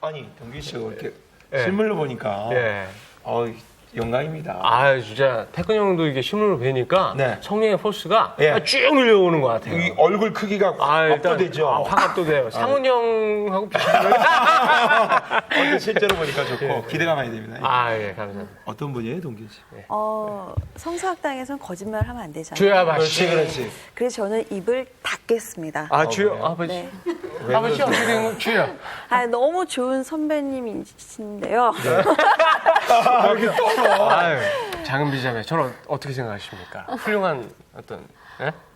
아니 동기 씨가 이렇게 예. 실물로 보니까 예. 영광입니다. 아, 진짜 태근 형도 이게 실물로 뵈니까 네. 성령의 포스가 예. 쭉 밀려오는 것 같아요. 이 얼굴 크기가 압도되죠. 확 압도돼요. 상훈 형하고 비슷해요. 실제로 보니까 좋고 기대가 많이 됩니다. 아, 예, 감사합니다. 어떤 분이에요, 동기 씨? 성서학당에서는 거짓말하면 안 되잖아요. 주여 아버지. 그렇지. 그래서 저는 입을 닫겠습니다. 아, 주여 그래요? 아버지. 네. 아버지 어떻게 된 거? 주여. 너무 좋은 선배님이신데요. 여기 떨어. 아유, 작은 비자매, 저는 어떻게 생각하십니까? 훌륭한 어떤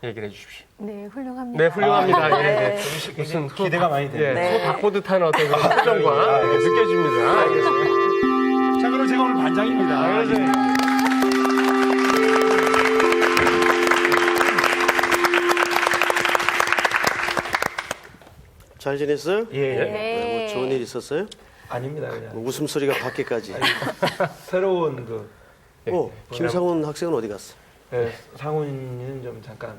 얘기를 해주십시오. 네, 훌륭합니다. 네, 훌륭합니다. 예, 네. 동기 씨 굉장히 기대가 많이 예, 됩니다. 네. 소 닭보듯한 어떤 그런 표정과 느껴집니다. 자, 그럼 제가 오늘 반장입니다. 잘 지냈어요? 예. 네. 뭐 좋은 일 있었어요? 아닙니다, 그냥. 뭐 웃음소리가 밖에까지. 새로운 김상훈 학생은 어디 갔어? 상훈이는 좀 잠깐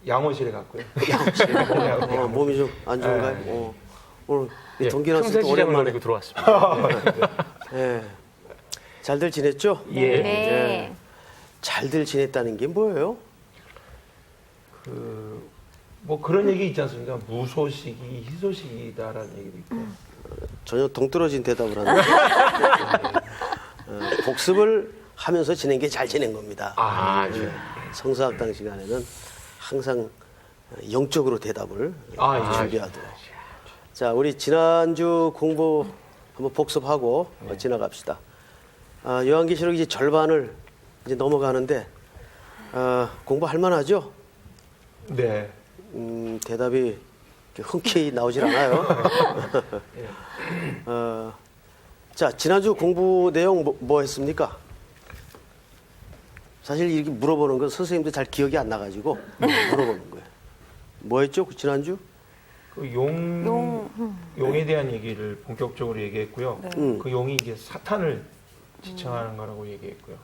양호실에 갔고요. 몸이 좀 안 좋은가요? 네. 오늘 예, 동기 학생도 청새시장을 오랜만에. 노리고 들어왔습니다. 예. 잘들 지냈죠? 예. 네. 잘들 지냈다는 게 뭐예요? 뭐 그런 얘기 있지 않습니까? 무소식이 희소식이다라는 얘기도 있고. 전혀 동떨어진 대답을 하네. 복습을 하면서 지낸 게 잘 지낸 겁니다. 아, 예. 성서학당 시간에는 항상 영적으로 대답을 준비하도록. 자, 우리 지난주 공부 한번 복습하고 지나갑시다. 요한계시록 이제 절반을 이제 넘어가는데 공부할 만하죠? 네. 대답이 이렇게 흔쾌히 나오질 않아요. 자, 지난주 공부 내용 뭐 했습니까? 사실 이렇게 물어보는 건 선생님도 잘 기억이 안 나가지고 물어보는 거예요. 뭐 했죠? 지난주? 그 용에 대한 얘기를 본격적으로 얘기했고요. 그 용이 이제 사탄을 지칭하는 거라고 얘기했고요.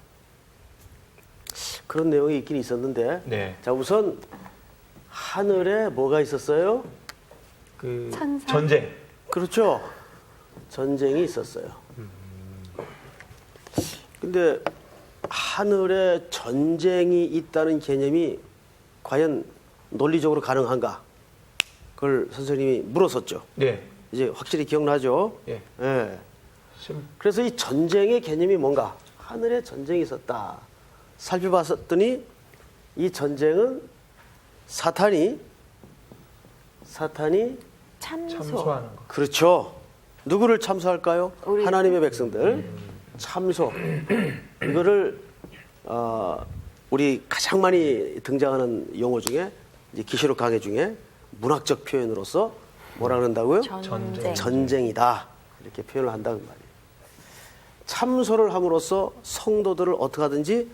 그런 내용이 있긴 있었는데. 네. 자, 우선 하늘에 뭐가 있었어요? 그 천사. 전쟁. 그렇죠. 전쟁이 있었어요. 근데 하늘에 전쟁이 있다는 개념이 과연 논리적으로 가능한가? 그걸 선생님이 물었었죠. 네. 이제 확실히 기억나죠? 예. 예. 그래서 이 전쟁의 개념이 뭔가? 하늘에 전쟁이 있었다. 살펴봤더니 이 전쟁은 사탄이 참소하는 거. 그렇죠. 누구를 참소할까요? 우리. 하나님의 백성들. 참소. 이거를 우리 가장 많이 등장하는 용어 중에 이제 기시록 강해 중에 문학적 표현으로서 뭐라 그런다고요? 전쟁. 전쟁이다. 이렇게 표현을 한다는 말이에요. 참소를 함으로써 성도들을 어떻게 하든지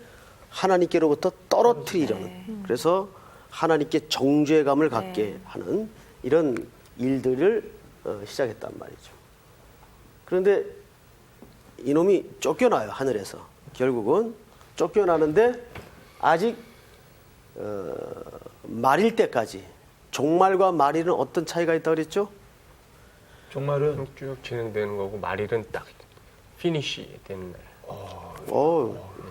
하나님께로부터 떨어뜨리려는, 그래서 하나님께 정죄감을 갖게 하는 이런 일들을 시작했단 말이죠. 그런데 이놈이 쫓겨나요, 하늘에서. 결국은 쫓겨나는데 아직 말일 때까지. 종말과 말일은 어떤 차이가 있다고 그랬죠? 종말은 쭉 진행되는 거고 말일은 딱 피니시 되는 날.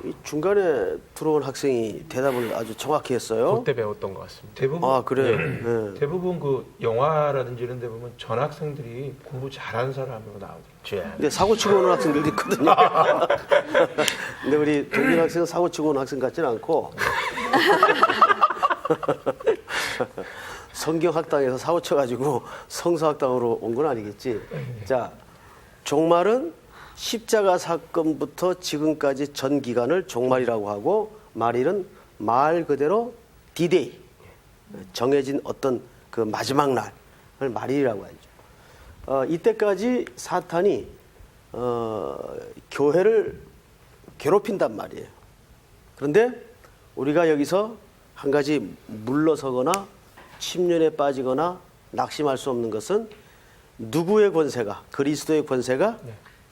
이 중간에 들어온 학생이 대답을 아주 정확히 했어요. 그때 배웠던 것 같습니다. 대부분 아, 그래요? 네. 대부분 그 영화라든지 이런 데 보면 전학생들이 공부 잘하는 사람으로 나오죠. 근데 사고치고 오는 학생들도 있거든요. 근데 우리 동민 학생은 사고치고 오는 학생 같지는 않고 성경학당에서 사고쳐가지고 성서학당으로 온 건 아니겠지. 자, 종말은 십자가 사건부터 지금까지 전 기간을 종말이라고 하고, 말일은 말 그대로 디데이, 정해진 어떤 그 마지막 날을 말일이라고 하죠. 이때까지 사탄이 교회를 괴롭힌단 말이에요. 그런데 우리가 여기서 한 가지 물러서거나 침륜에 빠지거나 낙심할 수 없는 것은 누구의 권세가, 그리스도의 권세가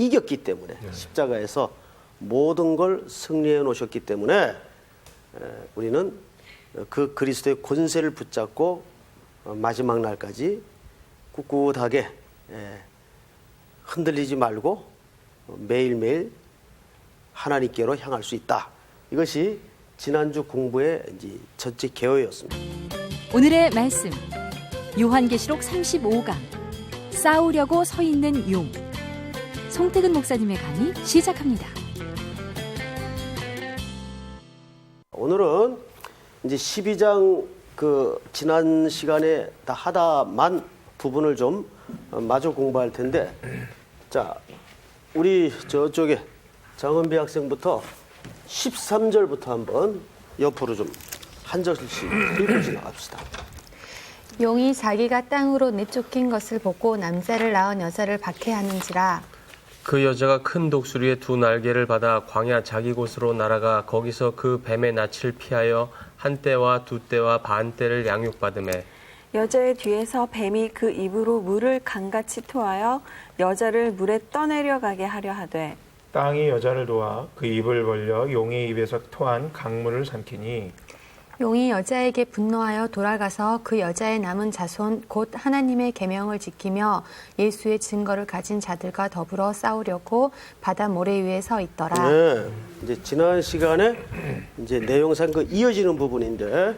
이겼기 때문에, 십자가에서 모든 걸 승리해 놓으셨기 때문에 우리는 그 그리스도의 권세를 붙잡고 마지막 날까지 꿋꿋하게 흔들리지 말고 매일매일 하나님께로 향할 수 있다. 이것이 지난주 공부의 이제 전체 개요였습니다. 오늘의 말씀 요한계시록 35강 싸우려고 서 있는 용 송태근 목사님의 강의 시작합니다. 오늘은 이제 12장 그 지난 시간에 다 하다만 부분을 좀 마저 공부할 텐데, 자 우리 저쪽에 정은비 학생부터 13절부터 한번 옆으로 좀 한 절씩 읽고 지나갑시다. 용이 자기가 땅으로 내쫓긴 것을 보고 남자를 낳은 여자를 박해하는지라. 그 여자가 큰 독수리의 두 날개를 받아 광야 자기 곳으로 날아가 거기서 그 뱀의 낯을 피하여 한 떼와 두 떼와 반 떼를 양육받으매 여자의 뒤에서 뱀이 그 입으로 물을 강같이 토하여 여자를 물에 떠내려가게 하려 하되 땅이 여자를 도와 그 입을 벌려 용의 입에서 토한 강물을 삼키니 용이 여자에게 분노하여 돌아가서 그 여자의 남은 자손 곧 하나님의 계명을 지키며 예수의 증거를 가진 자들과 더불어 싸우려고 바다 모래 위에 서 있더라. 네, 이제 지난 시간에 이제 내용상 그 이어지는 부분인데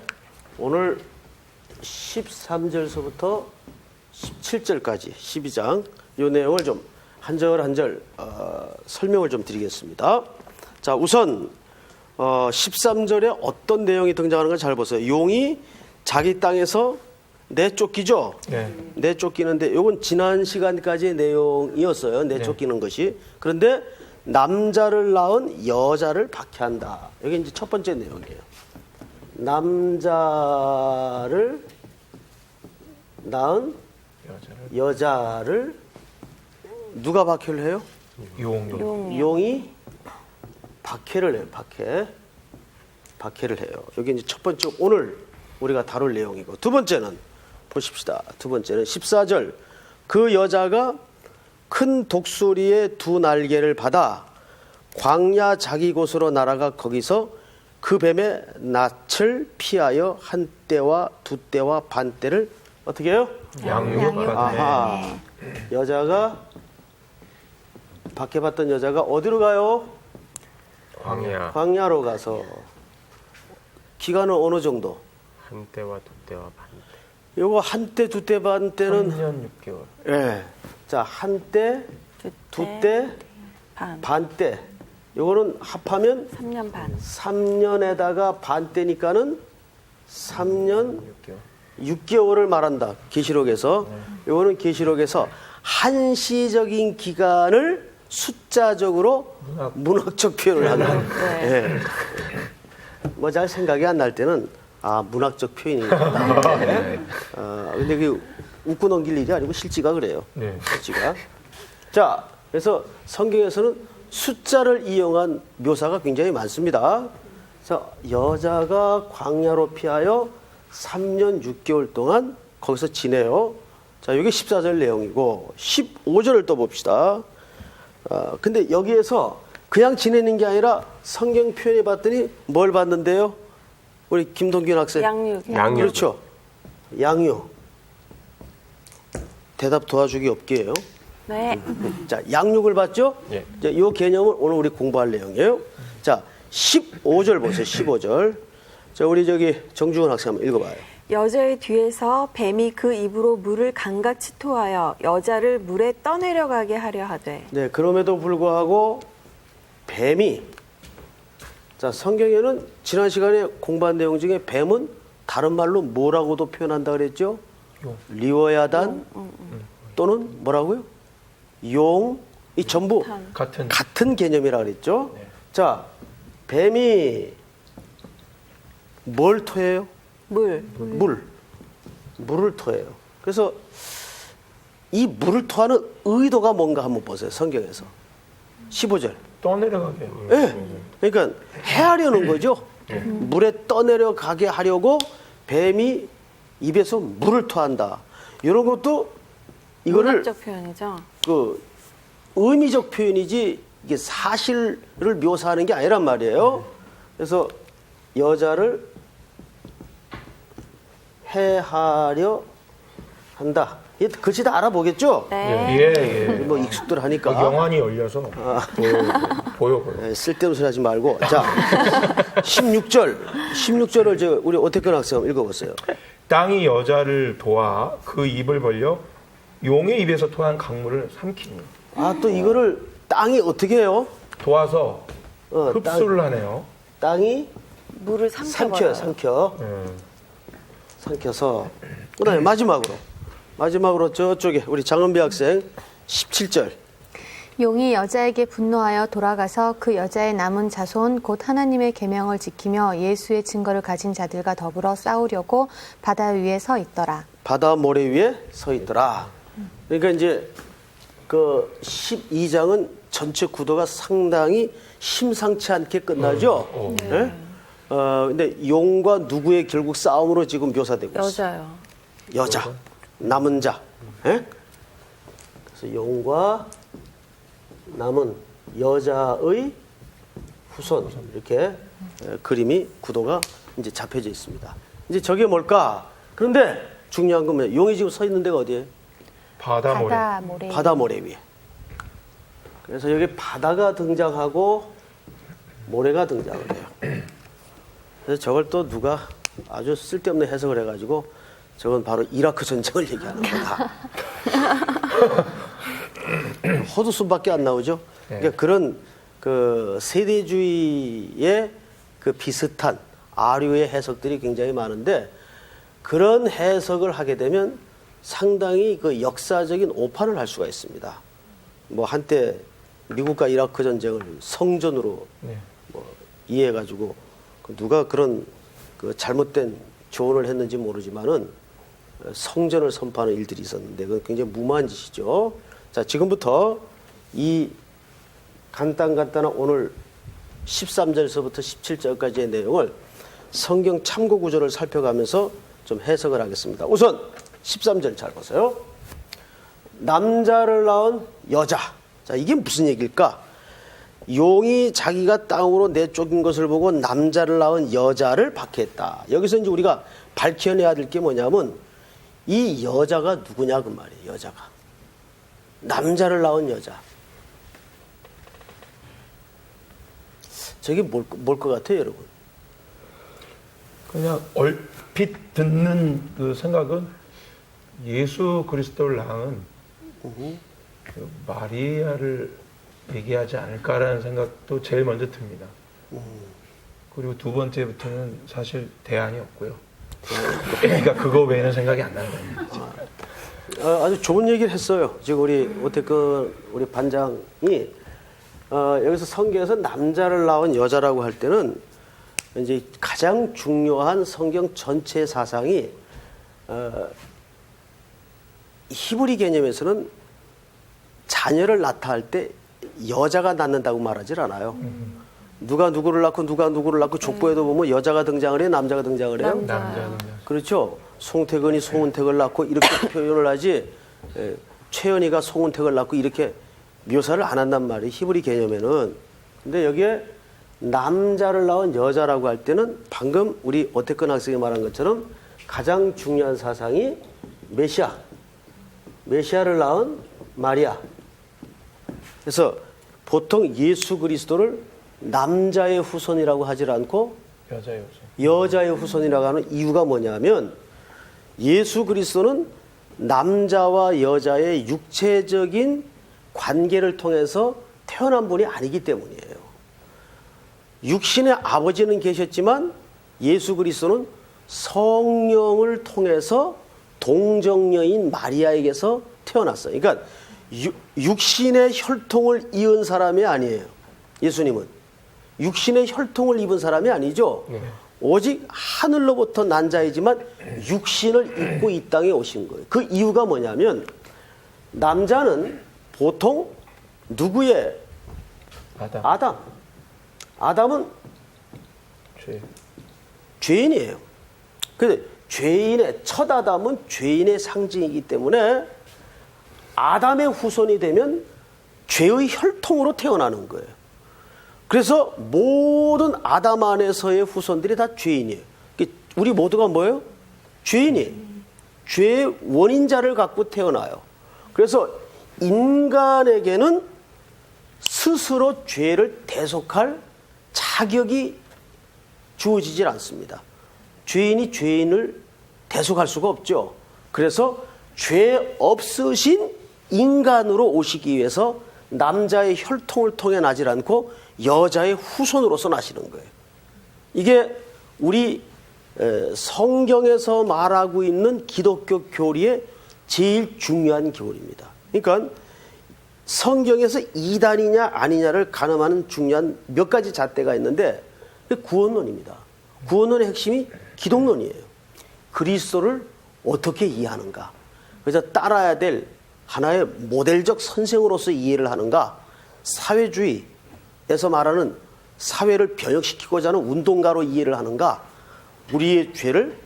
오늘 13절서부터 17절까지 12장 이 내용을 좀 한 절 한 절 설명을 좀 드리겠습니다. 자, 우선 13절에 어떤 내용이 등장하는 걸 잘 보세요. 용이 자기 땅에서 내쫓기죠. 네. 내쫓기는데 이건 지난 시간까지의 내용이었어요. 내쫓기는 것이. 그런데 남자를 낳은 여자를 박해한다. 이게 이제 첫 번째 내용이에요. 남자를 낳은 여자를 누가 박해를 해요? 용이 박해를 해요. 박해를 해요. 여기 이제 첫 번째 오늘 우리가 다룰 내용이고, 두 번째는 보십시다. 두 번째는 14절. 그 여자가 큰 독수리의 두 날개를 받아 광야 자기 곳으로 날아가 거기서 그 뱀의 낯을 피하여 한 떼와 두 떼와 반 떼를 어떻게 해요? 양육받네. 아하. 여자가 박해받던 여자가 어디로 가요? 광야 광야로 가서 기간은 어느 정도? 한 떼와 두 떼와 반 떼. 요거 한 떼, 두 떼, 반 떼는 3년 6개월. 예. 자, 한 떼, 두 떼, 반 떼. 요거는 합하면 3년 반. 3년에다가 반 떼니까는 3년 6개월. 6개월을 말한다. 계시록에서. 요거는 계시록에서 한시적인 기간을 숫자적으로 문학적 표현을 한다. 예. 뭐 잘 생각이 안 날 때는 문학적 표현인가. 근데 그 웃고 넘길 일이 아니고 실지가 그래요. 네. 실지가. 자, 그래서 성경에서는 숫자를 이용한 묘사가 굉장히 많습니다. 그래서 여자가 광야로 피하여 3년 6개월 동안 거기서 지내요. 자, 이게 14절 내용이고 15절을 또 봅시다. 근데 여기에서 그냥 지내는 게 아니라 성경 표현해 봤더니 뭘 봤는데요? 우리 김동균 학생. 양육. 그렇죠. 양육. 대답 도와주기 없게요. 네. 자, 양육을 봤죠? 예. 자, 이 개념은 오늘 우리 공부할 내용이에요. 자, 15절 보세요. 15절. 자, 우리 저기 정중훈 학생 한번 읽어봐요. 여자의 뒤에서 뱀이 그 입으로 물을 강같이 토하여 여자를 물에 떠내려가게 하려 하되. 네, 그럼에도 불구하고 뱀이, 자, 성경에는 지난 시간에 공부한 내용 중에 뱀은 다른 말로 뭐라고도 표현한다 그랬죠? 리워야단 또는 뭐라고요? 용, 이 전부 같은 개념이라 그랬죠? 네. 자, 뱀이 뭘 토해요? 물을 토해요. 그래서 이 물을 토하는 의도가 뭔가 한번 보세요. 성경에서 15절. 떠내려가게. 예. 그러니까 해하려는 거죠. 물에 떠내려가게 하려고 뱀이 입에서 물을 토한다. 이런 것도 이거를 문학적 표현이죠. 그 의미적 표현이지 이게 사실을 묘사하는 게 아니란 말이에요. 그래서 여자를 해하려 한다. 글씨 다 알아보겠죠? 네. 예, 예. 뭐 익숙들 하니까. 영안이 열려서 보여. 네, 쓸데없는 소리 하지 말고. 자, 16절을 우리 오태근 학생 한번 읽어보세요. 땅이 여자를 도와 그 입을 벌려 용의 입에서 토한 강물을 삼키니. 아, 또 이거를 땅이 어떻게 해요? 도와서 어, 흡수를 하네요. 땅이 물을 삼켜버려요. 삼켜. 삼켜서. 그 다음에 마지막으로 저쪽에 우리 장은비 학생 17절. 용이 여자에게 분노하여 돌아가서 그 여자의 남은 자손 곧 하나님의 계명을 지키며 예수의 증거를 가진 자들과 더불어 싸우려고 바다 위에 서 있더라. 바다 모래 위에 서 있더라. 그러니까 이제 그 12장은 전체 구도가 상당히 심상치 않게 끝나죠. 네? 근데 용과 누구의 결국 싸움으로 지금 묘사되고 있어요. 여자요. 여자, 남은 자. 예? 그래서 용과 남은 여자의 후손 이렇게 그림이 구도가 이제 잡혀져 있습니다. 이제 저게 뭘까? 그런데 중요한 건 뭐예요? 용이 지금 서 있는 데가 어디예요? 바다 모래. 바다 모래 위에. 그래서 여기 바다가 등장하고 모래가 등장을 해요. 그래서 저걸 또 누가 아주 쓸데없는 해석을 해가지고 저건 바로 이라크 전쟁을 얘기하는 거다. 헛웃음밖에 안 나오죠. 그러니까 그런 그 세대주의의 그 비슷한 아류의 해석들이 굉장히 많은데 그런 해석을 하게 되면 상당히 그 역사적인 오판을 할 수가 있습니다. 뭐 한때 미국과 이라크 전쟁을 성전으로 뭐 이해해가지고 누가 그런 그 잘못된 조언을 했는지 모르지만은 성전을 선포하는 일들이 있었는데 그건 굉장히 무모한 짓이죠. 자, 지금부터 이 간단한 오늘 13절에서부터 17절까지의 내용을 성경 참고 구절을 살펴가면서 좀 해석을 하겠습니다. 우선 13절 잘 보세요. 남자를 낳은 여자. 자, 이게 무슨 얘기일까? 용이 자기가 땅으로 내쫓긴 것을 보고 남자를 낳은 여자를 박해했다. 여기서 이제 우리가 밝혀내야 될 게 뭐냐면 이 여자가 누구냐 그 말이에요. 여자가. 남자를 낳은 여자. 저게 뭘 것 같아요, 여러분? 그냥 얼핏 듣는 그 생각은 예수 그리스도를 낳은 그 마리아를 얘기하지 않을까라는 생각도 제일 먼저 듭니다. 그리고 두 번째부터는 사실 대안이 없고요. 그러니까 그거 외에는 생각이 안 나는 겁니다. 아주 좋은 얘기를 했어요. 지금 우리 반장이 여기서 성경에서 남자를 낳은 여자라고 할 때는 이제 가장 중요한 성경 전체 사상이 히브리 개념에서는 자녀를 낳다 할 때 여자가 낳는다고 말하질 않아요. 누가 누구를 낳고 족보에도 보면 여자가 등장을 해요, 남자가 등장을 해요. 남자. 그렇죠. 송태근이 송은택을 낳고 이렇게 표현을 하지 최연희가 송은택을 낳고 이렇게 묘사를 안 한단 말이에요. 히브리 개념에는. 근데 여기에 남자를 낳은 여자라고 할 때는 방금 우리 오태근 학생이 말한 것처럼 가장 중요한 사상이 메시아를 낳은 마리아. 그래서 보통 예수 그리스도를 남자의 후손이라고 하질 않고 여자의 후손이라고 하는 이유가 뭐냐면 예수 그리스도는 남자와 여자의 육체적인 관계를 통해서 태어난 분이 아니기 때문이에요. 육신의 아버지는 계셨지만 예수 그리스도는 성령을 통해서 동정녀인 마리아에게서 태어났어요. 그러니까 육신의 혈통을 이은 사람이 아니에요. 예수님은 육신의 혈통을 입은 사람이 아니죠. 오직 하늘로부터 난 자이지만 육신을 입고 이 땅에 오신 거예요. 그 이유가 뭐냐면 남자는 보통 누구의 아담은 죄인이에요. 근데 죄인의 첫 아담은 죄인의 상징이기 때문에 아담의 후손이 되면 죄의 혈통으로 태어나는 거예요. 그래서 모든 아담 안에서의 후손들이 다 죄인이에요. 우리 모두가 뭐예요? 죄인이에요. 죄의 원인자를 갖고 태어나요. 그래서 인간에게는 스스로 죄를 대속할 자격이 주어지질 않습니다. 죄인이 죄인을 대속할 수가 없죠. 그래서 죄 없으신 인간으로 오시기 위해서 남자의 혈통을 통해 나질 않고 여자의 후손으로서 나시는 거예요. 이게 우리 성경에서 말하고 있는 기독교 교리의 제일 중요한 교리입니다. 그러니까 성경에서 이단이냐 아니냐를 가늠하는 중요한 몇 가지 잣대가 있는데 구원론입니다. 구원론의 핵심이 기독론이에요. 그리스도를 어떻게 이해하는가. 그래서 따라야 될 하나의 모델적 선생으로서 이해를 하는가. 사회주의에서 말하는 사회를 변혁시키고자 하는 운동가로 이해를 하는가. 우리의 죄를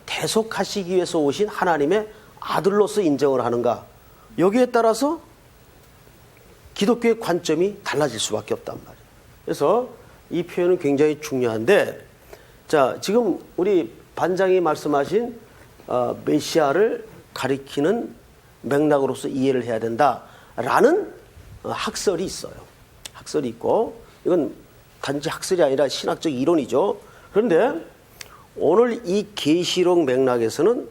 대속하시기 위해서 오신 하나님의 아들로서 인정을 하는가. 여기에 따라서 기독교의 관점이 달라질 수밖에 없단 말이에요. 그래서 이 표현은 굉장히 중요한데, 자, 지금 우리 반장이 말씀하신 메시아를 가리키는 맥락으로서 이해를 해야 된다라는 학설이 있어요. 학설이 있고, 이건 단지 학설이 아니라 신학적 이론이죠. 그런데 오늘 이 계시록 맥락에서는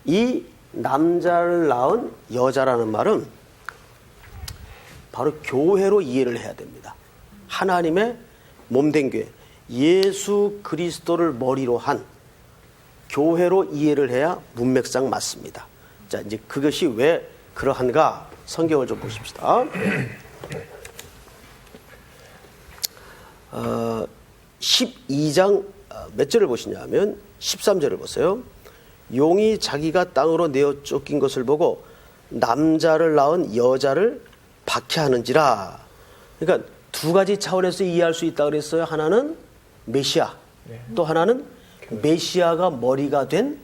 이 남자를 낳은 여자라는 말은 바로 교회로 이해를 해야 됩니다. 하나님의 몸된 교회, 예수 그리스도를 머리로 한 교회로 이해를 해야 문맥상 맞습니다. 자, 이제 그것이 왜 그러한가 성경을 좀 보십시다. 12장 몇 절을 보시냐면 13절을 보세요. 용이 자기가 땅으로 내어 쫓긴 것을 보고 남자를 낳은 여자를 박해하는지라. 그러니까 두 가지 차원에서 이해할 수 있다고 그랬어요. 하나는 메시아, 또 하나는 메시아가 머리가 된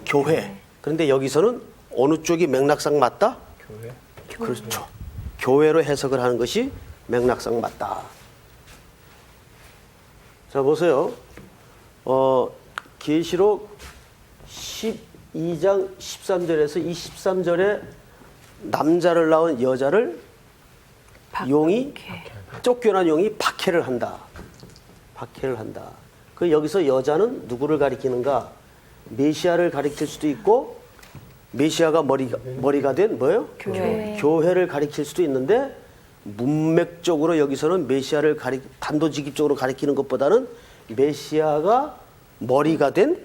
교회. 그런데 여기서는 어느 쪽이 맥락상 맞다? 교회. 그렇죠. 교회로 해석을 하는 것이 맥락상 맞다. 자, 보세요. 계시록 12장 13절에서 이 13절에 남자를 낳은 여자를 용이 쫓겨난 용이 박해를 한다. 박해를 한다. 그 여기서 여자는 누구를 가리키는가? 메시아를 가리킬 수도 있고 메시아가 머리가 된 뭐예요? 교회를 가리킬 수도 있는데 문맥적으로 여기서는 메시아를 단도직입적으로 가리키는 것보다는 메시아가 머리가 된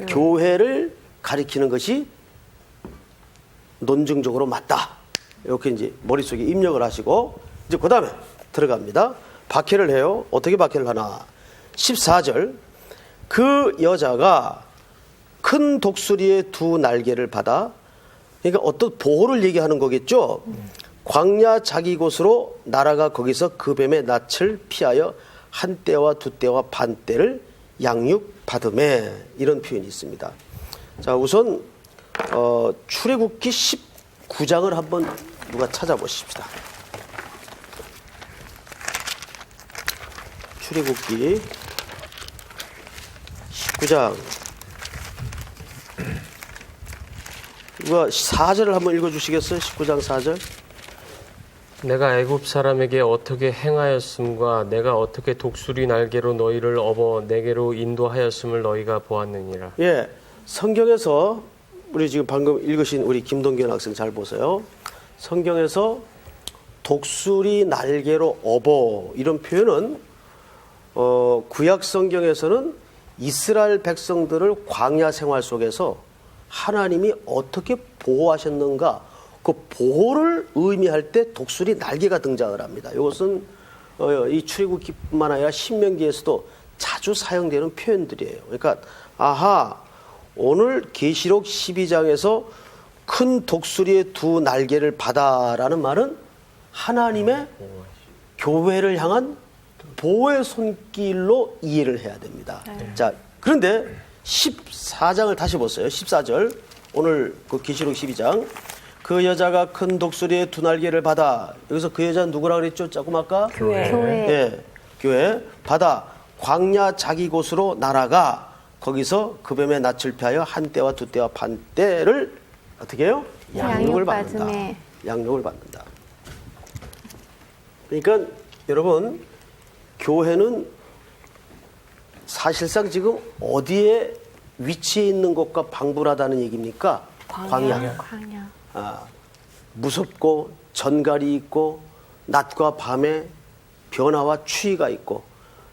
교회를 가리키는 것이 논증적으로 맞다. 이렇게 이제 머릿속에 입력을 하시고 이제 그 다음에 들어갑니다. 박해를 해요. 어떻게 박해를 하나? 14절. 그 여자가 큰 독수리의 두 날개를 받아, 그러니까 어떤 보호를 얘기하는 거겠죠. 광야 자기 곳으로 날아가 거기서 그 뱀의 낯을 피하여 한 떼와 두 떼와 반 떼를 양육받음에, 이런 표현이 있습니다. 자, 우선 출애굽기 19장을 한번 누가 찾아보십시다. 출애굽기 19장 누가 4절을 한번 읽어주시겠어요? 19장 4절. 내가 애굽 사람에게 어떻게 행하였음과 내가 어떻게 독수리 날개로 너희를 업어 내게로 인도하였음을 너희가 보았느니라. 예, 성경에서 우리 지금 방금 읽으신 우리 김동균 학생 잘 보세요. 성경에서 독수리 날개로 업어, 이런 표현은 구약 성경에서는 이스라엘 백성들을 광야 생활 속에서 하나님이 어떻게 보호하셨는가, 그 보호를 의미할 때 독수리 날개가 등장을 합니다. 이것은 이 출애굽기뿐만 아니라 신명기에서도 자주 사용되는 표현들이에요. 그러니까 오늘 계시록 12장에서 큰 독수리의 두 날개를 받아라는 말은 하나님의 교회를 향한 보호의 손길로 이해를 해야 됩니다. 자, 그런데 14장을 다시 보세요. 14절. 오늘 그 계시록 12장. 그 여자가 큰 독수리의 두 날개를 받아. 여기서 그 여자는 누구라고 그랬죠? 조금 아까? 교회. 예, 교회. 받아 광야 자기 곳으로 날아가 거기서 그 뱀의 낯을 피하여 한 때와 두 때와 반 때를 어떻게 해요? 양육을 받는다. 양육받음에. 양육을 받는다. 그러니까 여러분, 교회는 사실상 지금 어디에 위치해 있는 것과 방불하다는 얘기입니까? 광야. 무섭고 전갈이 있고 낮과 밤에 변화와 추위가 있고,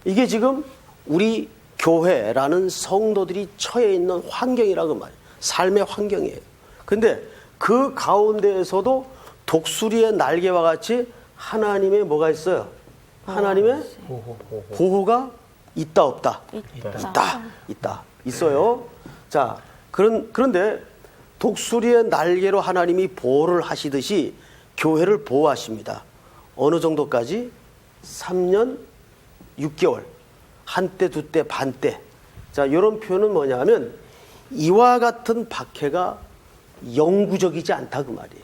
이게 지금 우리 교회라는 성도들이 처해 있는 환경이라고 말이에요. 삶의 환경이에요. 근데 그 가운데에서도 독수리의 날개와 같이 하나님의 뭐가 있어요? 하나님의 보호가 있다 없다? 있다. 있어요. 자, 그런데 독수리의 날개로 하나님이 보호를 하시듯이 교회를 보호하십니다. 어느 정도까지? 3년 6개월. 한때, 두때, 반때. 자, 이런 표현은 뭐냐면 이와 같은 박해가 영구적이지 않다 그 말이에요.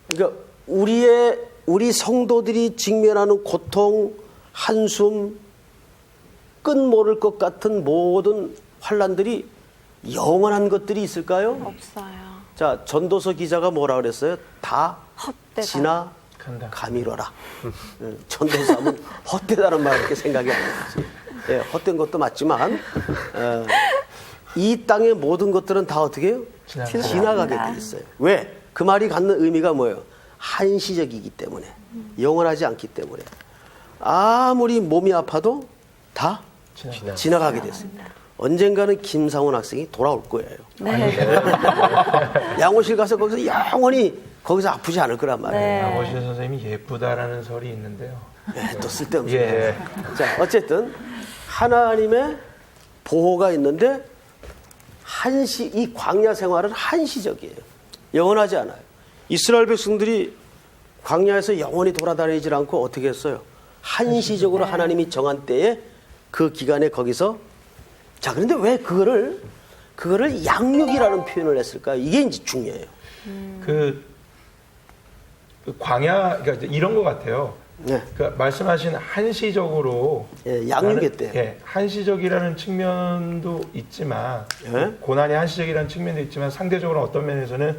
그러니까 우리 성도들이 직면하는 고통, 한숨, 끝 모를 것 같은 모든 환난들이 영원한 것들이 있을까요? 없어요. 자, 전도서 기자가 뭐라 그랬어요? 다 헛되다. 지나 가미로라. 전도서 하면 헛되다는 말밖에 생각이 안 나지. 예, 헛된 것도 맞지만 이 땅의 모든 것들은 다 어떻게 해요? 지나가게 돼 있어요. 왜? 그 말이 갖는 의미가 뭐예요? 한시적이기 때문에, 영원하지 않기 때문에. 아무리 몸이 아파도 다 지나가게 됐습니다. 언젠가는 김상훈 학생이 돌아올 거예요. 양호실 가서 거기서 영원히 거기서 아프지 않을 거란 말이에요. 양호실 선생님이 예쁘다라는 설이 있는데요. 예, 또 쓸데없는. 예. 자, 어쨌든 하나님의 보호가 있는데 이 광야 생활은 한시적이에요. 영원하지 않아요. 이스라엘 백성들이 광야에서 영원히 돌아다니지 않고 어떻게 했어요? 한시적으로 하나님이 정한 때에 그 기간에 거기서. 자, 그런데 왜 그거를 양육이라는 표현을 했을까요? 이게 이제 중요해요. 그 광야, 그러니까 이런 것 같아요. 네. 그 말씀하신 한시적으로 양육했대요. 예, 한시적이라는 측면도 있지만 예? 고난이 한시적이라는 측면도 있지만 상대적으로 어떤 면에서는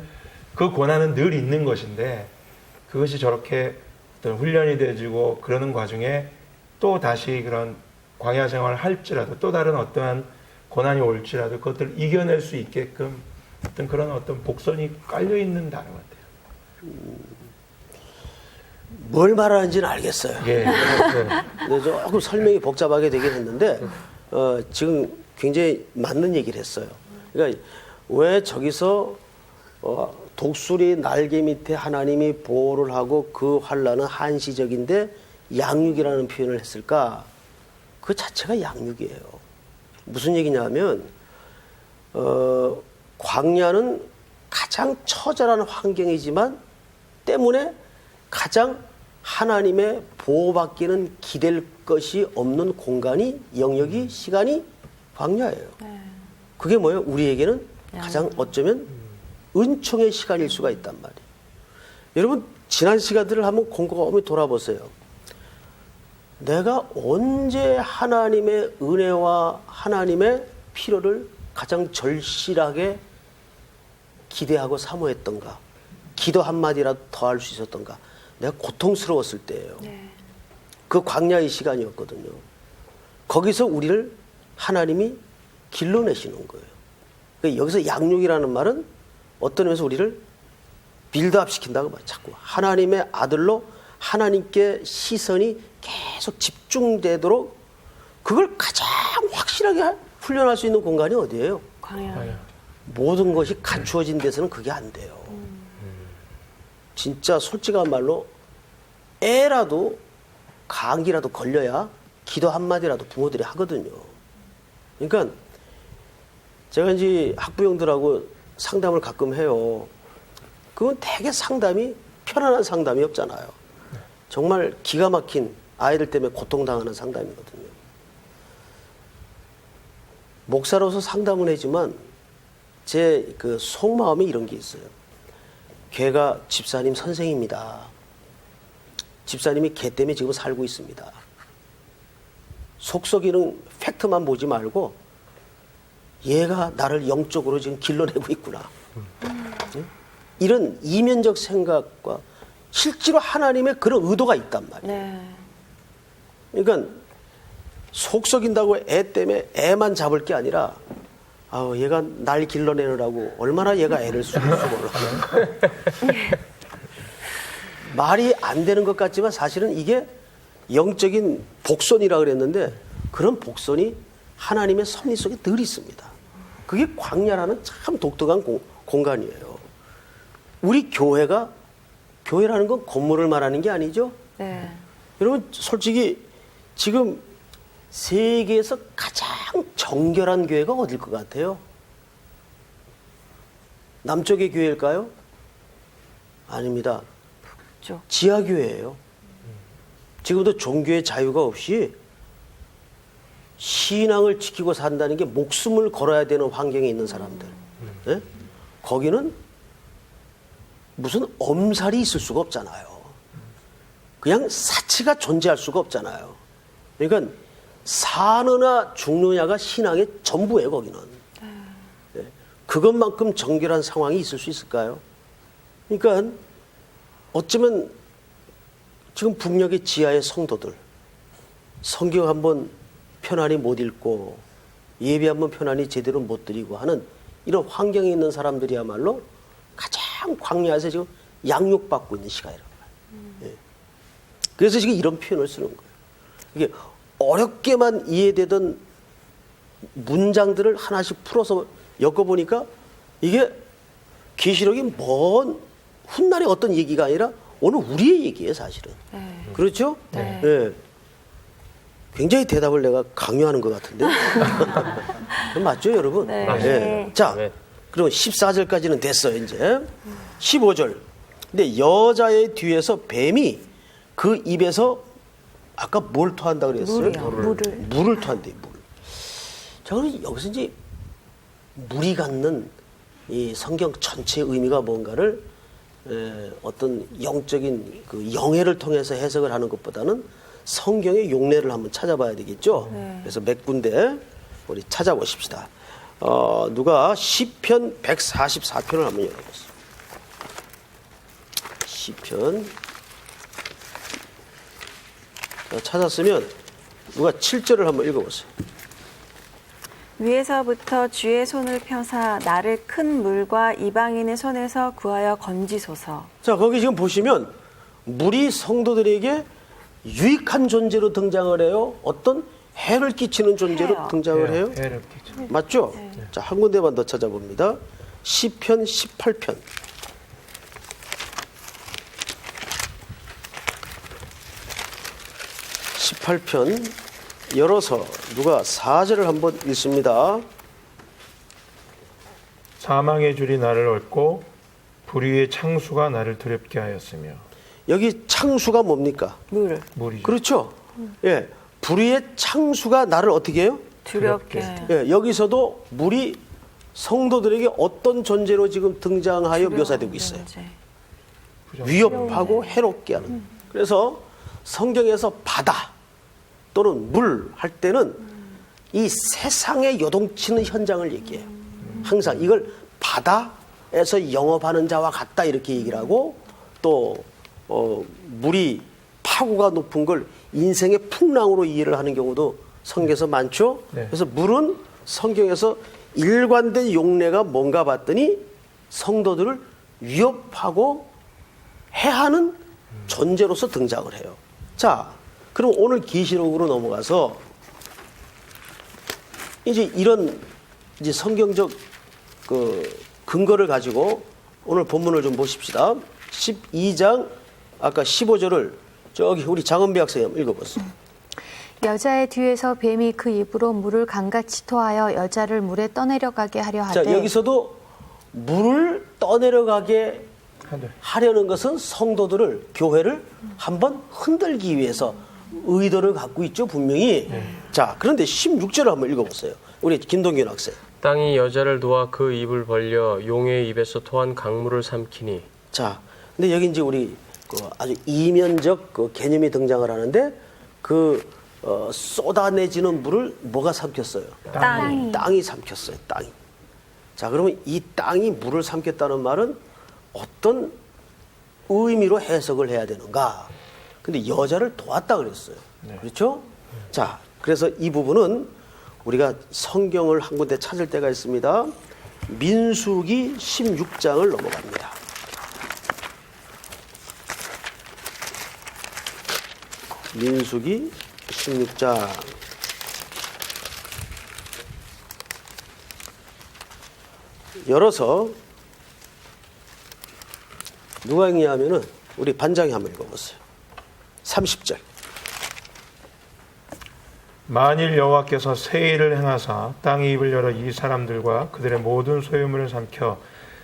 그 고난은 늘 있는 것인데 그것이 저렇게 어떤 훈련이 되어지고 그러는 과정에 또 다시 그런 광야 생활을 할지라도 또 다른 어떠한 고난이 올지라도 그것들을 이겨낼 수 있게끔 그런 어떤 복선이 깔려 있는 단어 같아요. 뭘 말하는지는 알겠어요. 예. 근데 조금 설명이 복잡하게 되긴 했는데 지금 굉장히 맞는 얘기를 했어요. 그러니까 왜 저기서 독수리 날개 밑에 하나님이 보호를 하고 그 환란은 한시적인데 양육이라는 표현을 했을까? 그 자체가 양육이에요. 무슨 얘기냐면 광야는 가장 처절한 환경이지만 때문에 가장 하나님의 보호받기는 기댈 것이 없는 공간이, 영역이, 시간이 광야예요. 그게 뭐예요? 우리에게는 가장 어쩌면 은총의 시간일 수가 있단 말이에요. 여러분, 지난 시간들을 한번 곰곰이 돌아보세요. 내가 언제 하나님의 은혜와 하나님의 필요를 가장 절실하게 기대하고 사모했던가, 기도 한마디라도 더 할 수 있었던가, 내가 고통스러웠을 때예요. 그 광야의 시간이었거든요. 거기서 우리를 하나님이 길러내시는 거예요. 그러니까 여기서 양육이라는 말은 어떤 의미에서 우리를 빌드업 시킨다고 봐요. 자꾸 하나님의 아들로 하나님께 시선이 계속 집중되도록 그걸 가장 확실하게 훈련할 수 있는 공간이 어디예요? 광야. 모든 것이 갖추어진 데서는 그게 안 돼요. 진짜 솔직한 말로 애라도 감기라도 걸려야 기도 한마디라도 부모들이 하거든요. 그러니까 제가 이제 학부형들하고 상담을 가끔 해요. 그건 되게 상담이 편안한 상담이 없잖아요. 정말 기가 막힌 아이들 때문에 고통당하는 상담이거든요. 목사로서 상담을 하지만 제 그 속마음에 이런 게 있어요. 걔가 집사님 선생입니다. 집사님이 걔 때문에 지금 살고 있습니다. 속썩이는 팩트만 보지 말고 얘가 나를 영적으로 지금 길러내고 있구나. 응? 이런 이면적 생각과 실제로 하나님의 그런 의도가 있단 말이에요. 네. 그러니까 속 썩인다고 애 때문에 애만 잡을 게 아니라 얘가 날 길러내느라고 얼마나 얘가 애를 쓰고 몰라. 말이 안 되는 것 같지만 사실은 이게 영적인 복선이라 그랬는데 그런 복선이 하나님의 섭리 속에 늘 있습니다. 그게 광야라는 참 독특한 공간이에요. 우리 교회라는 건 건물을 말하는 게 아니죠. 네. 여러분 솔직히 지금 세계에서 가장 정결한 교회가 어딜 것 같아요? 남쪽의 교회일까요? 아닙니다. 북쪽. 지하교회예요. 지금도 종교의 자유가 없이 신앙을 지키고 산다는 게 목숨을 걸어야 되는 환경에 있는 사람들. 네? 거기는 무슨 엄살이 있을 수가 없잖아요. 그냥 사치가 존재할 수가 없잖아요. 그러니까 사느냐 죽느냐가 신앙의 전부예요, 거기는. 네. 그것만큼 정결한 상황이 있을 수 있을까요? 그러니까 어쩌면 지금 북녘의 지하의 성도들 성경 한번 편안히 못 읽고 예배 한번 편안히 제대로 못 드리고 하는 이런 환경에 있는 사람들이야말로 가장 광야에서 지금 양육받고 있는 시간이란 말이에요. 예. 그래서 지금 이런 표현을 쓰는 거예요. 이게 어렵게만 이해되던 문장들을 하나씩 풀어서 엮어보니까 이게 계시록이 먼 훗날의 어떤 얘기가 아니라 오늘 우리의 얘기예요, 사실은. 네. 그렇죠? 네. 예. 굉장히 대답을 내가 강요하는 것 같은데. 맞죠, 여러분? 네. 예. 자, 네. 그럼 14절까지는 됐어요, 이제. 15절. 근데 여자의 뒤에서 뱀이 그 입에서 아까 뭘 토한다 그랬어요? 물을 토한대요, 물. 자, 그럼 여기서 이제 물이 갖는 이 성경 전체의 의미가 뭔가를 어떤 영적인 그 영해를 통해서 해석을 하는 것보다는 성경의 용례를 한번 찾아봐야 되겠죠. 그래서 몇 군데 우리 찾아보십시다. 누가 시편 144편을 한번 열어보세요. 시편 찾았으면 누가 7절을 한번 읽어보세요. 위에서부터 주의 손을 펴사 나를 큰 물과 이방인의 손에서 구하여 건지소서. 자, 거기 지금 보시면 물이 성도들에게 유익한 존재로 등장을 해요. 어떤 해를 끼치는 존재로 해요. 등장을 해요. 해를 끼쳐. 맞죠? 자, 한 군데만 더 찾아봅니다. 시편 18편. 열어서 누가 4절을 한번 읽습니다. 사망의 줄이 나를 얽고 불의의 창수가 나를 두렵게 하였으며. 여기 창수가 뭡니까? 물. 물이죠. 그렇죠? 예. 불의의 창수가 나를 어떻게 해요? 두렵게. 예, 여기서도 물이 성도들에게 어떤 존재로 지금 등장하여 묘사되고 있어요. 위협하고 해롭게 하는. 그래서 성경에서 바다 또는 물 할 때는 이 세상에 요동치는 현장을 얘기해요. 항상 이걸 바다에서 영업하는 자와 같다 이렇게 얘기를 하고 또 물이 파고가 높은 걸 인생의 풍랑으로 이해를 하는 경우도 성경에서 많죠. 네. 그래서 물은 성경에서 일관된 용례가 뭔가 봤더니 성도들을 위협하고 해하는 존재로서 등장을 해요. 자, 그럼 오늘 계시록으로 넘어가서 이제 이런 이제 성경적 그 근거를 가지고 오늘 본문을 좀 보십시다. 12장 아까 15절을 저기 우리 장은비 학생이 한번 읽어보세요. 여자의 뒤에서 뱀이 그 입으로 물을 강같이 토하여 여자를 물에 떠내려가게 하려 자, 하되 여기서도 물을 떠내려가게 하려는 것은 성도들을 교회를 한번 흔들기 위해서 의도를 갖고 있죠, 분명히. 자, 그런데 16절을 한번 읽어보세요. 우리 김동균 학생. 땅이 여자를 도와 그 입을 벌려 용의 입에서 토한 강물을 삼키니. 자, 근데 여기 이제 우리 그 아주 이면적 그 개념이 등장을 하는데 그 쏟아내지는 물을 뭐가 삼켰어요? 땅이 삼켰어요. 땅이. 자, 그러면 이 땅이 물을 삼켰다는 말은 어떤 의미로 해석을 해야 되는가? 근데 여자를 도왔다 그랬어요. 그렇죠? 자, 그래서 이 부분은 우리가 성경을 한 군데 찾을 때가 있습니다. 민수기 16장을 넘어갑니다. 민수기 16장. 열어서 누가 읽냐면은 우리 반장이 한번 읽어보세요. 30절. 만일 여호와께서 세일을 행하사 땅의 입을 열어 이 사람들과 그들의 모든 소유물을 삼켜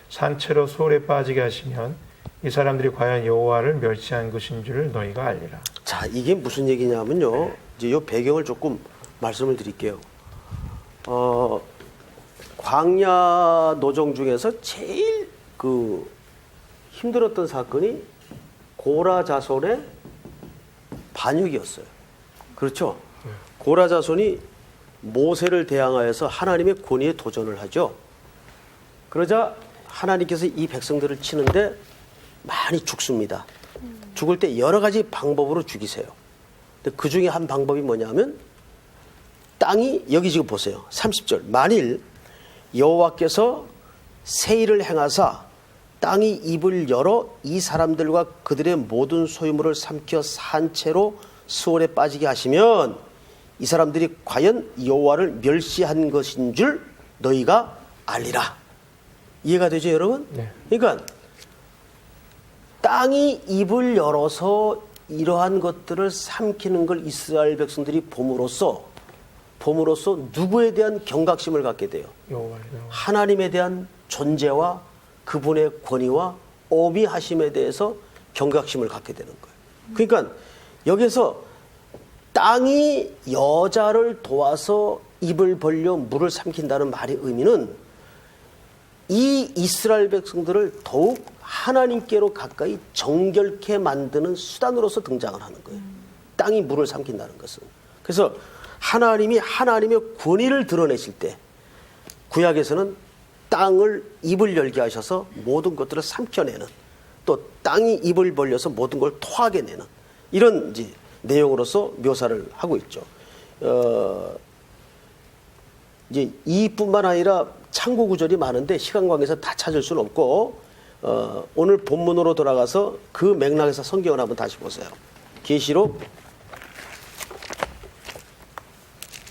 산채로 소홀에 빠지게 하시면 이 사람들이 과연 여호와를 멸시한 것인 줄을 너희가 알리라. 자, 이게 무슨 얘기냐면요. 이제 이 배경을 조금 말씀을 드릴게요. 광야 노정 중에서 제일 힘들었던 사건이 고라 자손의 반역이었어요. 그렇죠? 고라 자손이 모세를 대항하여서 하나님의 권위에 도전을 하죠. 그러자 하나님께서 이 백성들을 치는데 많이 죽습니다. 죽을 때 여러 가지 방법으로 죽이세요. 근데 그 중에 한 방법이 뭐냐면 땅이 여기 지금 보세요. 30절. 만일 여호와께서 세일을 행하사 땅이 입을 열어 이 사람들과 그들의 모든 소유물을 삼켜 산채로 수월에 빠지게 하시면 이 사람들이 과연 여호와를 멸시한 것인 줄 너희가 알리라. 이해가 되죠, 여러분? 네. 그러니까 땅이 입을 열어서 이러한 것들을 삼키는 걸 이스라엘 백성들이 봄으로써 누구에 대한 경각심을 갖게 돼요? 하나님에 대한 존재와 그분의 권위와 어미하심에 대해서 경각심을 갖게 되는 거예요. 그러니까 여기서 땅이 여자를 도와서 입을 벌려 물을 삼킨다는 말의 의미는 이 이스라엘 백성들을 더욱 하나님께로 가까이 정결케 만드는 수단으로서 등장을 하는 거예요. 땅이 물을 삼킨다는 것은. 그래서 하나님이 하나님의 권위를 드러내실 때 구약에서는 땅을 입을 열게 하셔서 모든 것들을 삼켜내는, 또 땅이 입을 벌려서 모든 걸 토하게 내는 이런 이제 내용으로서 묘사를 하고 있죠. 이제 이뿐만 아니라 참고 구절이 많은데 시간 관계에서 다 찾을 수는 없고 오늘 본문으로 돌아가서 그 맥락에서 성경을 한번 다시 보세요. 계시록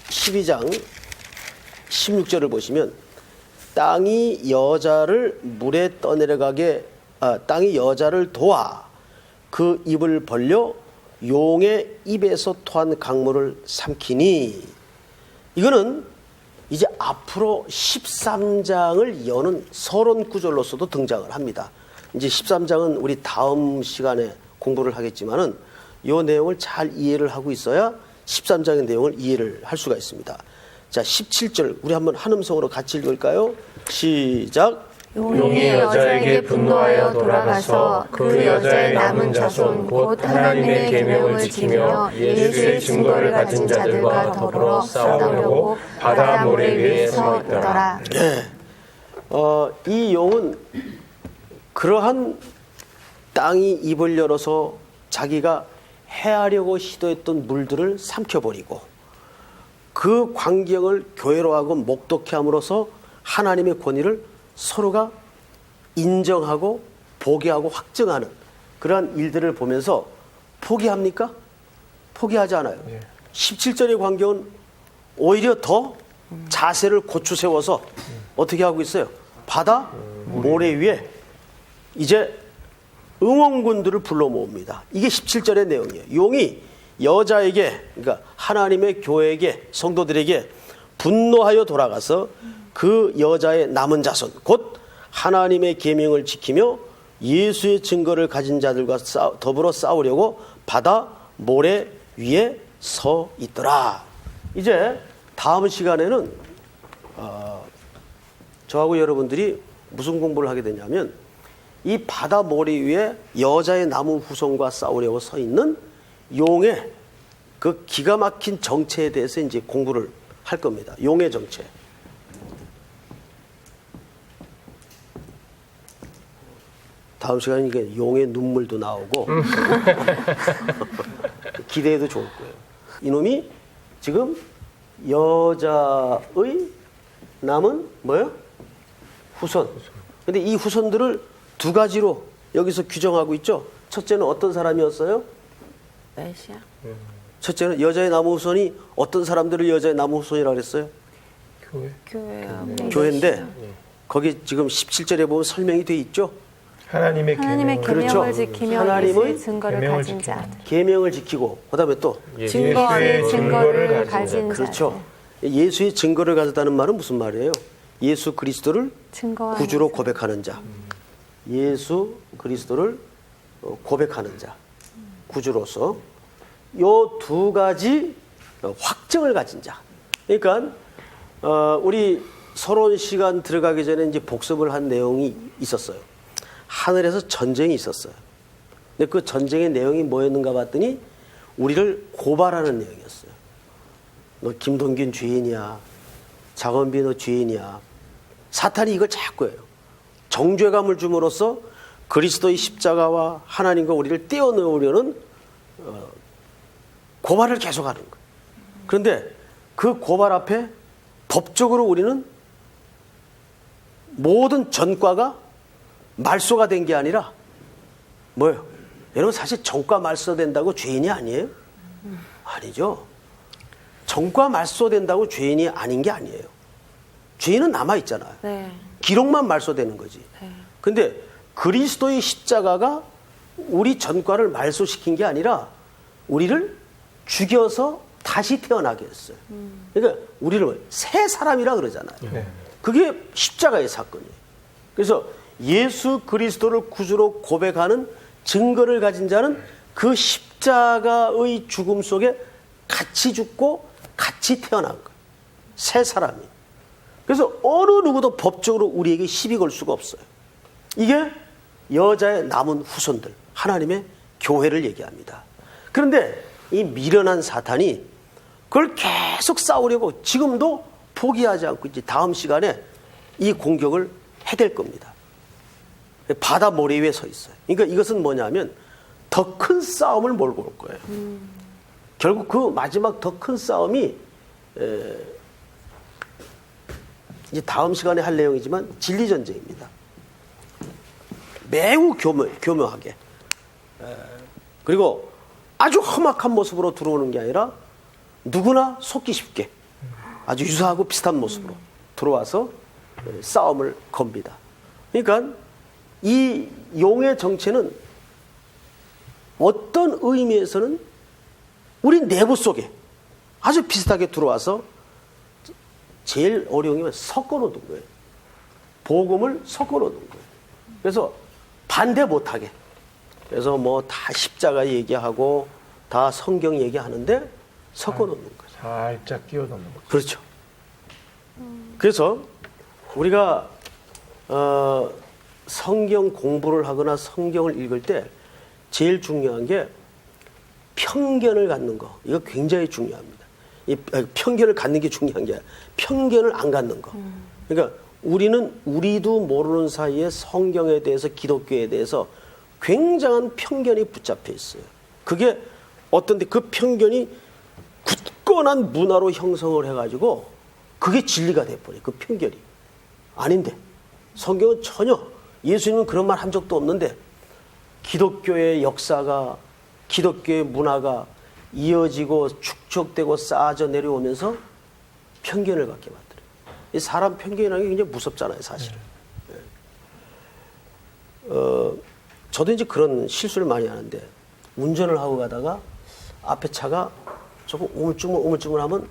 12장 16절을 보시면 땅이 여자를 물에 떠내려가게 땅이 여자를 도와 그 입을 벌려 용의 입에서 토한 강물을 삼키니, 이거는 이제 앞으로 13장을 여는 서론 구절로서도 등장을 합니다. 이제 13장은 우리 다음 시간에 공부를 하겠지만은 이 내용을 잘 이해를 하고 있어야 13장의 내용을 이해를 할 수가 있습니다. 자, 17절 우리 한번 한음성으로 같이 읽을까요? 시작. 용이 여자에게 분노하여 돌아가서 그 여자의 남은 자손 곧 하나님의 계명을 지키며 예수의 증거를 가진 자들과 더불어 싸우려고 바다 모래 위에 서 있더라. 네. 이 용은 그러한 땅이 입을 열어서 자기가 해하려고 시도했던 물들을 삼켜버리고 그 광경을 교회로 하고 목독케 함으로써 하나님의 권위를 서로가 인정하고 보게 하고 확증하는 그러한 일들을 보면서 포기합니까? 포기하지 않아요. 17절의 광경은 오히려 더 자세를 고추 세워서 어떻게 하고 있어요? 바다 모래 위에 이제 응원군들을 불러 모읍니다. 이게 17절의 내용이에요. 용이 여자에게, 그러니까 하나님의 교회에게, 성도들에게 분노하여 돌아가서 그 여자의 남은 자손 곧 하나님의 계명을 지키며 예수의 증거를 가진 자들과 더불어 싸우려고 바다 모래 위에 서 있더라. 이제 다음 시간에는 저하고 여러분들이 무슨 공부를 하게 되냐면 이 바다 모래 위에 여자의 남은 후손과 싸우려고 서 있는 용의 그 기가 막힌 정체에 대해서 이제 공부를 할 겁니다. 용의 정체. 다음 시간에 이게 용의 눈물도 나오고 기대해도 좋을 거예요. 이놈이 지금 여자의 남은 뭐예요? 후손. 근데 이 후손들을 두 가지로 여기서 규정하고 있죠. 첫째는 어떤 사람이었어요? 메시아. 첫째는 여자의 남은 후손이 어떤 사람들을 여자의 남은 후손이라고 그랬어요? 교회야. 교회인데 거기 지금 17절에 보면 설명이 돼 있죠. 하나님의 하나님의 계명을 계명을 그렇죠. 지키며 하나님의 예수의 증거를 계명을 가진 지키며. 자들. 계명을 지키고 그다음에 또 예수의 증거를 가진 자들. 그렇죠. 예수의 증거를 가졌다는 말은 무슨 말이에요? 예수 그리스도를 증거하는 구주로 고백하는 자. 예수 그리스도를 고백하는 자. 구주로서 요 두 가지 확증을 가진 자. 그러니까 우리 서론 시간 들어가기 전에 이제 복습을 한 내용이 있었어요. 하늘에서 전쟁이 있었어요. 근데 그 전쟁의 내용이 뭐였는가 봤더니 우리를 고발하는 내용이었어요. 너 김동균 죄인이야. 장원비 너 죄인이야. 사탄이 이걸 자꾸 해요. 정죄감을 줌으로써 그리스도의 십자가와 하나님과 우리를 떼어놓으려는 고발을 계속하는 거예요. 그런데 그 고발 앞에 법적으로 우리는 모든 전과가 말소가 된 게 아니라 뭐예요? 여러분 사실 전과 말소된다고 죄인이 아니에요? 아니죠. 전과 말소된다고 죄인이 아닌 게 아니에요. 죄인은 남아있잖아요. 네. 기록만 말소되는 거지. 근데 그리스도의 십자가가 우리 전과를 말소시킨 게 아니라 우리를 죽여서 다시 태어나게 했어요. 그러니까 우리를 새 사람이라 그러잖아요. 네. 그게 십자가의 사건이에요. 그래서 예수 그리스도를 구주로 고백하는 증거를 가진 자는 그 십자가의 죽음 속에 같이 죽고 같이 태어난 거예요. 새 사람이. 그래서 어느 누구도 법적으로 우리에게 시비 걸 수가 없어요. 이게 여자의 남은 후손들, 하나님의 교회를 얘기합니다. 그런데 이 미련한 사탄이 그걸 계속 싸우려고 지금도 포기하지 않고 이제 다음 시간에 이 공격을 해댈 겁니다. 바다 모래 위에 서 있어요. 그러니까 이것은 뭐냐면 더 큰 싸움을 몰고 올 거예요. 결국 그 마지막 더 큰 싸움이 이제 다음 시간에 할 내용이지만 진리전쟁입니다. 매우 교묘하게. 그리고 아주 험악한 모습으로 들어오는 게 아니라 누구나 속기 쉽게 아주 유사하고 비슷한 모습으로 들어와서 싸움을 겁니다. 그러니까 이 용의 정체는 어떤 의미에서는 우리 내부 속에 아주 비슷하게 들어와서 제일 어려운 게 섞어놓는 거예요. 복음을 섞어놓는 거예요. 그래서 반대 못하게. 그래서 뭐 다 십자가 얘기하고 다 성경 얘기하는데 섞어놓는 거죠. 살짝 끼워 넣는 거죠. 그렇죠. 그래서 우리가 성경 공부를 하거나 성경을 읽을 때 제일 중요한 게 편견을 갖는 거. 이거 굉장히 중요합니다. 이 편견을 갖는 게 중요한 게 아니라 편견을 안 갖는 거. 그러니까 우리도 모르는 사이에 성경에 대해서 기독교에 대해서 굉장한 편견이 붙잡혀 있어요. 그게 어떤데 그 편견이 굳건한 문화로 형성을 해가지고 그게 진리가 돼버려요. 그 편견이. 아닌데 성경은 전혀 예수님은 그런 말 한 적도 없는데 기독교의 역사가 기독교의 문화가 이어지고 축적되고 쌓아져 내려오면서 편견을 갖게 만들어요. 이 사람 편견이라는 게 굉장히 무섭잖아요, 사실은. 저도 이제 그런 실수를 많이 하는데 운전을 하고 가다가 앞에 차가 조금 우물쭈물하면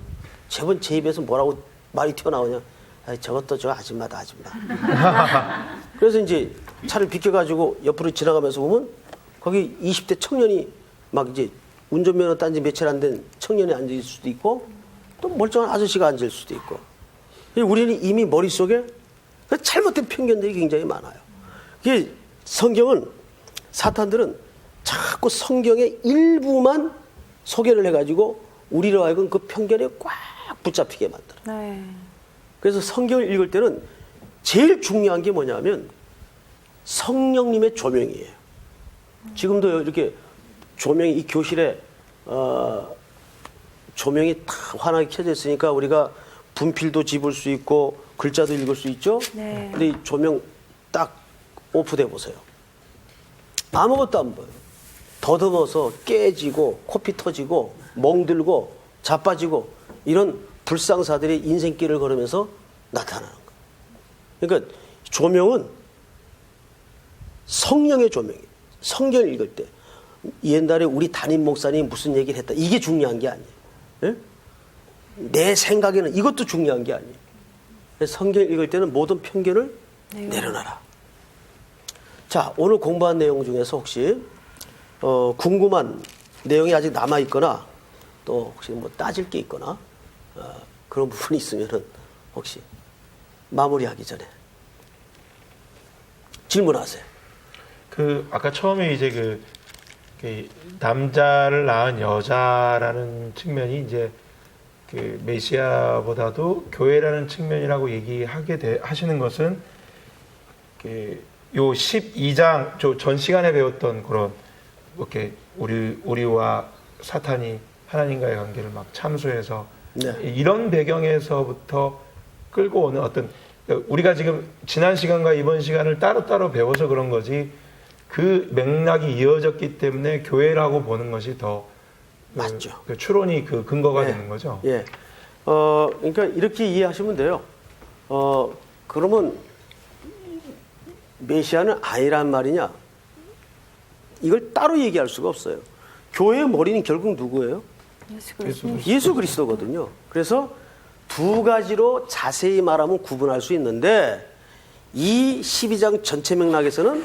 제번 제 입에서 뭐라고 말이 튀어나오냐. 아이, 저것도 저 아줌마다, 아줌마. 그래서 이제 차를 비켜가지고 옆으로 지나가면서 보면 거기 20대 청년이 막 이제 운전면허 딴 지 며칠 안 된 청년이 앉을 수도 있고 또 멀쩡한 아저씨가 앉을 수도 있고 우리는 이미 머릿속에 잘못된 편견들이 굉장히 많아요. 이게 성경은 사탄들은 자꾸 성경의 일부만 소개를 해가지고 우리로 하여금 그 편견에 꽉 붙잡히게 만들어. 네. 그래서 성경을 읽을 때는 제일 중요한 게 뭐냐면 성령님의 조명이에요. 지금도 이렇게 조명이 이 교실에 조명이 다 환하게 켜져 있으니까 우리가 분필도 집을 수 있고 글자도 읽을 수 있죠. 네. 근데 이 조명 딱 오프돼 보세요. 아무것도 안 보여요. 더듬어서 깨지고 코피 터지고 멍들고 자빠지고 이런 불상사들이 인생길을 걸으면서 나타나는 거예요. 그러니까 조명은 성령의 조명이에요. 성경을 읽을 때 옛날에 우리 담임 목사님이 무슨 얘기를 했다. 이게 중요한 게 아니에요. 예? 내 생각에는 이것도 중요한 게 아니에요. 그래서 성경 읽을 때는 모든 편견을 내려놔라. 자, 오늘 공부한 내용 중에서 혹시 궁금한 내용이 아직 남아 있거나 또 혹시 뭐 따질 게 있거나 그런 부분이 있으면은 혹시 마무리하기 전에 질문하세요. 그 아까 처음에 이제 그 남자를 낳은 여자라는 측면이 이제 그 메시아보다도 교회라는 측면이라고 하시는 것은 요 12장 전 시간에 배웠던 그런 이렇게 우리와 사탄이 하나님과의 관계를 막 참소해서 네. 이런 배경에서부터 끌고 오는 어떤 우리가 지금 지난 시간과 이번 시간을 따로따로 배워서 그런 거지 그 맥락이 이어졌기 때문에 교회라고 보는 것이 더 맞죠. 그 추론이 그 근거가 예. 되는 거죠. 예. 그러니까 이렇게 이해하시면 돼요. 그러면 메시아는 아니란 말이냐? 이걸 따로 얘기할 수가 없어요. 교회의 머리는 결국 누구예요? 예수 그리스도거든요. 그래서 두 가지로 자세히 말하면 구분할 수 있는데 이 12장 전체 맥락에서는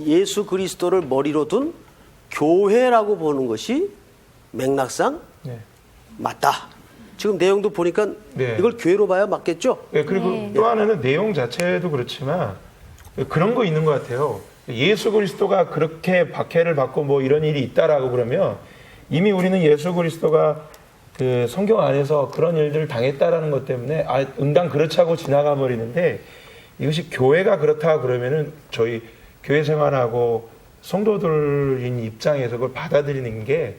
예수 그리스도를 머리로 둔 교회라고 보는 것이 맥락상 네. 맞다. 지금 내용도 보니까 네. 이걸 교회로 봐야 맞겠죠? 네, 그리고 또 하나는 내용 자체도 그렇지만 그런 거 있는 것 같아요. 예수 그리스도가 그렇게 박해를 받고 뭐 이런 일이 있다라고 그러면 이미 우리는 예수 그리스도가 그 성경 안에서 그런 일들을 당했다라는 것 때문에 응당 그렇지 하고 지나가 버리는데 이것이 교회가 그렇다 그러면은 저희 교회 생활하고 성도들인 입장에서 그걸 받아들이는 게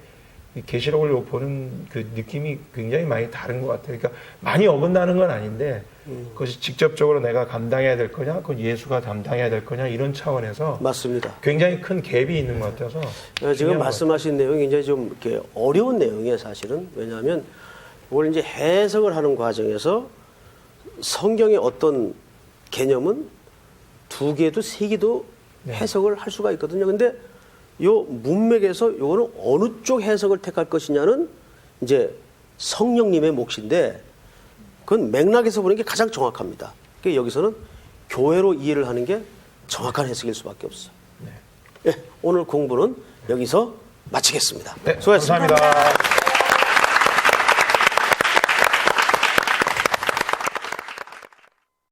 계시록을 보는 그 느낌이 굉장히 많이 다른 것 같아요. 그러니까 많이 어긋나는 건 아닌데 그것이 직접적으로 내가 감당해야 될 거냐, 그건 예수가 담당해야 될 거냐 이런 차원에서 맞습니다. 굉장히 큰 갭이 있는 것 같아서 지금 말씀하신 내용이 굉장히 좀 이렇게 어려운 내용이에요, 사실은. 왜냐하면 이걸 이제 해석을 하는 과정에서 성경의 어떤 개념은 두 개도 세 개도 해석을 할 수가 있거든요. 근데 요 문맥에서 요거는 어느 쪽 해석을 택할 것이냐는 이제 성령님의 몫인데 그건 맥락에서 보는 게 가장 정확합니다. 그러니까 여기서는 교회로 이해를 하는 게 정확한 해석일 수밖에 없어요. 네. 네, 오늘 공부는 여기서 마치겠습니다. 네, 수고하셨습니다. 감사합니다.